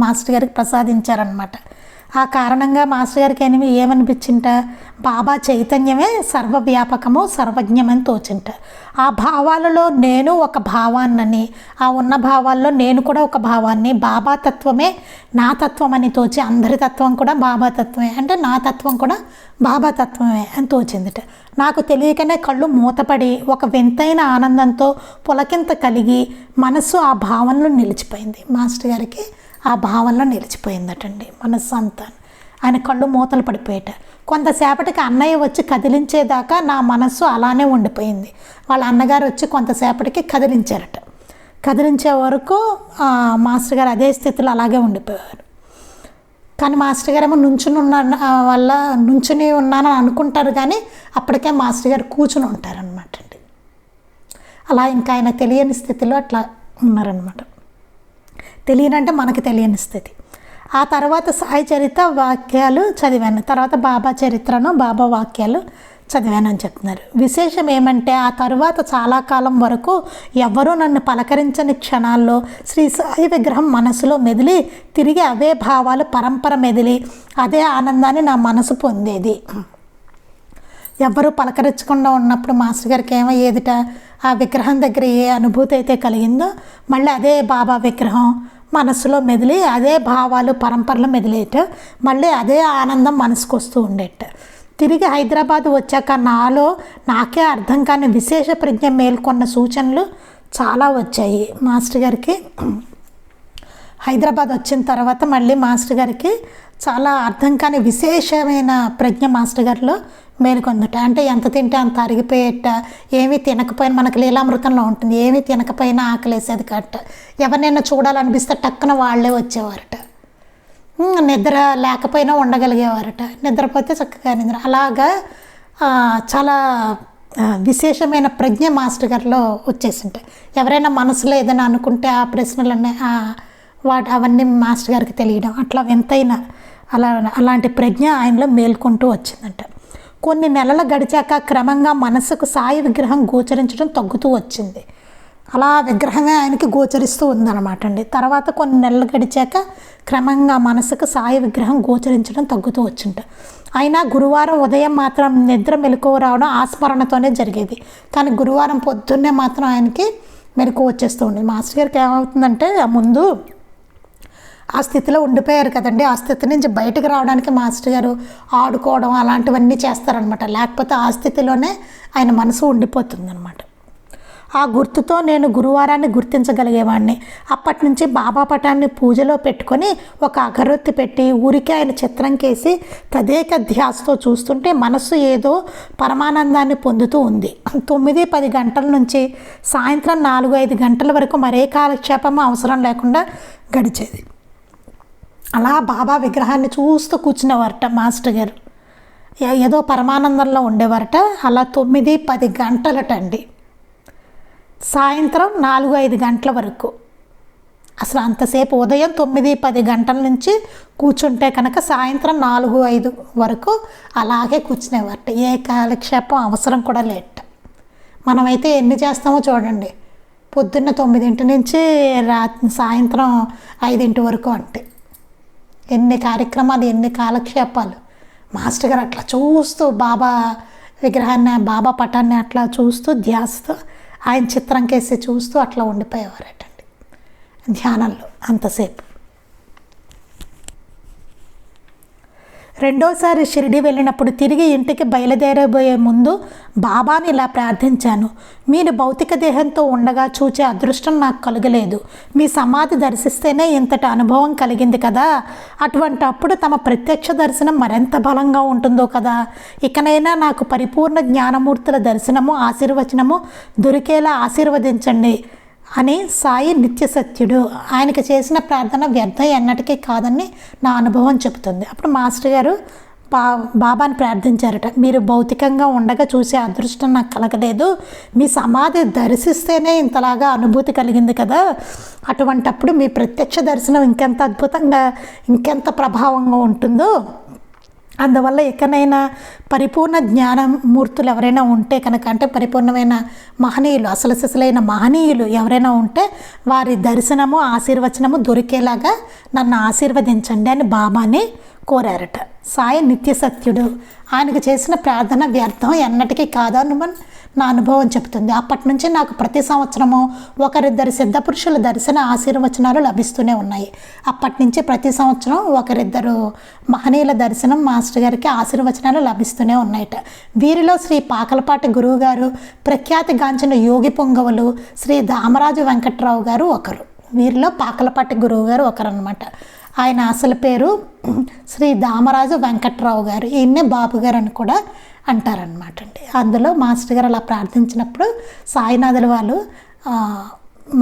మాస్టర్ గారికి ప్రసాదించారనమాట. ఆ కారణంగా మాస్టర్ గారికి ఏమనిపించింట, బాబా చైతన్యమే సర్వవ్యాపకము, సర్వజ్ఞమని తోచింట. ఆ భావాలలో నేను ఒక భావాన్నని, ఆ ఉన్న భావాల్లో నేను కూడా ఒక భావాన్ని, బాబా తత్వమే నా తత్వం అని తోచి, అందరి తత్వం కూడా బాబా తత్వమే అంటే నా తత్వం కూడా బాబా తత్వమే అని తోచిందిట. నాకు తెలియకనే కళ్ళు మూతపడి ఒక వింతైన ఆనందంతో పులకింత కలిగి మనస్సు ఆ భావనలో నిలిచిపోయింది. మాస్టర్ గారికి ఆ భావనలో నిలిచిపోయిందటండి మనస్సు అంతా. ఆయన కళ్ళు మూతలు పడిపోయేట. కొంతసేపటికి అన్నయ్య వచ్చి కదిలించేదాకా నా మనస్సు అలానే ఉండిపోయింది. వాళ్ళ అన్నగారు వచ్చి కొంతసేపటికి కదిలించారట. కదిలించే వరకు మాస్టర్ గారు అదే స్థితిలో అలాగే ఉండిపోయారు. కానీ మాస్టర్ గారు ఏమో నుంచుని ఉన్నానని అనుకుంటారు, కానీ అప్పటికే మాస్టర్ గారు కూర్చుని ఉంటారనమాట అండి. అలా ఇంకా ఆయన తెలియని స్థితిలో అట్లా ఉన్నారనమాట. తెలియనంటే మనకు తెలియని స్థితి. ఆ తర్వాత సాయి చరిత్ర వాక్యాలు చదివాను, తర్వాత బాబా చరిత్రను బాబా వాక్యాలు చదివాను అని చెప్తున్నారు. విశేషం ఏమంటే ఆ తర్వాత చాలా కాలం వరకు ఎవ్వరూ నన్ను పలకరించని క్షణాల్లో శ్రీ సాయి విగ్రహం మనసులో మెదిలి తిరిగి అవే భావాలు పరంపర మెదిలి అదే ఆనందాన్ని నా మనసు పొందేది. ఎవ్వరూ పలకరించకుండా ఉన్నప్పుడు మాస్టర్ గారికి ఏమయ్యేదిట, ఆ విగ్రహం దగ్గర ఏ అనుభూతి అయితే కలిగిందో మళ్ళీ అదే బాబా విగ్రహం మనసులో మెదిలి అదే భావాలు పరంపరలో మెదిలేట, మళ్ళీ అదే ఆనందం మనసుకు వస్తూ ఉండేట. తిరిగి హైదరాబాద్ వచ్చాక నాలో నాకే అర్థం కాని విశేష ప్రజ్ఞ మేల్కొన్న సూచనలు చాలా వచ్చాయి. మాస్టర్ గారికి హైదరాబాద్ వచ్చిన తర్వాత మళ్ళీ మాస్టర్ గారికి చాలా అర్థం కాని విశేషమైన ప్రజ్ఞ మాస్టర్ గారిలో మేలుకొందట. అంటే ఎంత తింటే అంత అరిగిపోయేట, ఏమీ తినకపోయినా మనకు లీలామృతంలో ఉంటుంది, ఏమీ తినకపోయినా ఆకలేసేది కట్ట, ఎవరినైనా చూడాలనిపిస్తే టక్కున వాళ్ళే వచ్చేవారట. నిద్ర లేకపోయినా ఉండగలిగేవారట, నిద్రపోతే చక్కగా నిద్ర. అలాగా చాలా విశేషమైన ప్రజ్ఞ మాస్టర్ గారిలో వచ్చేసింటాయి. ఎవరైనా మనసులో ఏదైనా అనుకుంటే ఆ ప్రశ్నలన్నీ అవన్నీ మాస్టర్ గారికి తెలియడం, అట్లా వింతైన అలాంటి ప్రజ్ఞ ఆయనలో మేల్కొంటూ వచ్చిందంట. కొన్ని నెలలు గడిచాక క్రమంగా మనసుకు సాయి విగ్రహం గోచరించడం తగ్గుతూ వచ్చింది. అలా విగ్రహమే ఆయనకి గోచరిస్తూ ఉందన్నమాట అండి. తర్వాత కొన్ని నెలలు గడిచాక క్రమంగా మనసుకు సాయి విగ్రహం గోచరించడం తగ్గుతూ వచ్చింట. అయినా గురువారం ఉదయం మాత్రం నిద్ర మెలకువ రావడం ఆస్మరణతోనే జరిగేది. కానీ గురువారం పొద్దున్నే మాత్రం ఆయనకి మెలకువ వచ్చేస్తూ ఉండేది. మాస్టర్ గారికి ఏమవుతుందంటే ముందు ఆ స్థితిలో ఉండిపోయారు కదండి, ఆ స్థితి నుంచి బయటకు రావడానికి మాస్టర్ గారు ఆడుకోవడం అలాంటివన్నీ చేస్తారనమాట. లేకపోతే ఆ స్థితిలోనే ఆయన మనసు ఉండిపోతుంది అనమాట. ఆ గుర్తుతో నేను గురువారాన్ని గుర్తించగలిగేవాడిని. అప్పటి నుంచి బాబా పటాన్ని పూజలో పెట్టుకొని ఒక అగరొత్తి పెట్టి ఊరికే ఆయన చిత్రం కేసి తదేక ధ్యాసతో చూస్తుంటే మనస్సు ఏదో పరమానందాన్ని పొందుతూ ఉంది. 9-10 గంటల నుంచి సాయంత్రం 4-5 గంటల వరకు మరే కాలక్షేపం అవసరం లేకుండా గడిచేది. అలా బాబా విగ్రహాన్ని చూస్తూ కూర్చునేవారట మాస్టర్ గారు. ఏదో పరమానందంలో ఉండేవారట. అలా 9-10 గంటలటండి. సాయంత్రం 4-5 గంటల వరకు. అసలు అంతసేపు ఉదయం 9-10 గంటల నుంచి కూర్చుంటే కనుక సాయంత్రం 4-5 వరకు అలాగే కూర్చునేవారట. ఏ కాలక్షేపం అవసరం కూడా లేట. మనమైతే ఎన్ని చేస్తామో చూడండి. పొద్దున్న 9 నుంచి సాయంత్రం 5 వరకు అంటే ఎన్ని కార్యక్రమాలు, ఎన్ని కాలక్షేపాలు. మాస్టర్ గారు అట్లా చూస్తూ బాబా విగ్రహాన్ని, బాబా పటాన్ని అట్లా చూస్తూ ధ్యాసతో ఆయన చిత్రం కేసి చూస్తూ అట్లా ఉండిపోయేవారటండి ధ్యానంలో అంతసేపు. రెండోసారి షిరిడి వెళ్ళినప్పుడు తిరిగి ఇంటికి బయలుదేరబోయే ముందు బాబాని ఇలా ప్రార్థించాను. మీరు భౌతిక దేహంతో ఉండగా చూచే అదృష్టం నాకు కలగలేదు. మీ సమాధి దర్శిస్తేనే ఇంతటి అనుభవం కలిగింది కదా. అటువంటి అప్పుడు తమ ప్రత్యక్ష దర్శనం మరింత బలంగా ఉంటుందో కదా. ఇకనైనా నాకు పరిపూర్ణ జ్ఞానమూర్తుల దర్శనము, ఆశీర్వచనము దొరికేలా ఆశీర్వదించండి అని సాయి నిత్య సత్యుడు. ఆయనకి చేసిన ప్రార్థన వ్యర్థం ఎన్నటికీ కాదని నా అనుభవం చెబుతుంది. అప్పుడు మాస్టర్ గారు బాబాని ప్రార్థించారట. మీరు భౌతికంగా ఉండగా చూసే అదృష్టం నాకు కలగలేదు. మీ సమాధి దర్శిస్తేనే ఇంతలాగా అనుభూతి కలిగింది కదా. అటువంటప్పుడు మీ ప్రత్యక్ష దర్శనం ఇంకెంత అద్భుతంగా, ఇంకెంత ప్రభావంగా ఉంటుందో. అందువల్ల ఎక్కడైనా పరిపూర్ణ జ్ఞానమూర్తులు ఎవరైనా ఉంటే కనుక, అంటే పరిపూర్ణమైన మహనీయులు, అసలు సిసలైన మహనీయులు ఎవరైనా ఉంటే వారి దర్శనము, ఆశీర్వచనము దొరికేలాగా నన్ను ఆశీర్వదించండి అని బాబాని కోరారట. సాయి నిత్య సత్యుడు. ఆయనకు చేసిన ప్రార్థన వ్యర్థం ఎన్నటికీ కాదని నా అనుభవం చెప్తుంది. అప్పటి నుంచి నాకు ప్రతి సంవత్సరము ఒకరిద్దరు సిద్ధపురుషుల దర్శన ఆశీర్వచనాలు లభిస్తూనే ఉన్నాయి. అప్పటి నుంచి ప్రతి సంవత్సరం ఒకరిద్దరు మహనీయుల దర్శనం మాస్టర్ గారికి ఆశీర్వచనాలు లభిస్తూనే ఉన్నాయట. వీరిలో శ్రీ పాకలపాటి గురువు గారు, ప్రఖ్యాతిగాంచిన యోగి పొంగవులు శ్రీ దామరాజు వెంకట్రావు గారు ఒకరు. వీరిలో పాకలపాటి గురువు గారు ఒకరన్నమాట. ఆయన అసలు పేరు శ్రీ దామరాజు వెంకట్రావు గారు. ఈయన్నే బాబు గారు అని కూడా అంటారనమాట అండి. అందులో మాస్టర్ గారు అలా ప్రార్థించినప్పుడు సాయినాథుల వాళ్ళు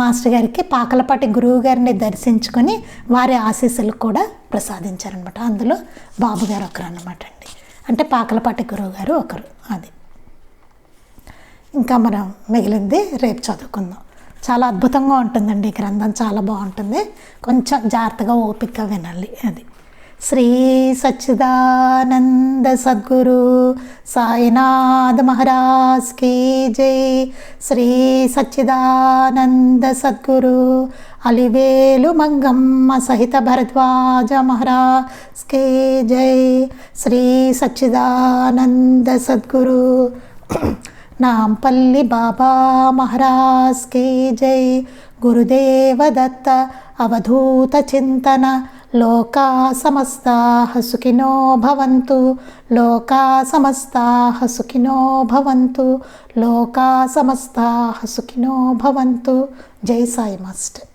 మాస్టర్ గారికి పాకలపాటి గురువు గారిని దర్శించుకొని వారి ఆశీస్సులు కూడా ప్రసాదించారనమాట. అందులో బాబు గారు ఒకరు అనమాట అండి. అంటే పాకలపాటి గురువు గారు ఒకరు. అది ఇంకా మనం మిగిలింది రేపు చదువుకుందాం. చాలా అద్భుతంగా ఉంటుందండి ఈ గ్రంథం. చాలా బాగుంటుంది. కొంచెం జాగ్రత్తగా ఓపికగా వినాలి. అది శ్రీ సచ్చిదానంద సద్గురు సాయినాథ్ మహారాజ్ కీ జై. శ్రీ సచ్చిదానంద సద్గురు అలివేలు మంగమ్మ సహిత భరద్వాజ మహారాజ్ కీ జై. శ్రీ సచ్చిదానంద సద్గురు నాంపల్లి బాబా మహారాజ్ కీ జై. గురుదేవ దత్త అవధూత చింతన. లోకా సమస్తాః సుఖినో భవంతు. లోకా సమస్తాః సుఖినో భవంతు. లోకా సమస్తాః సుఖినో భవంతు. జై సాయి మాస్టర్.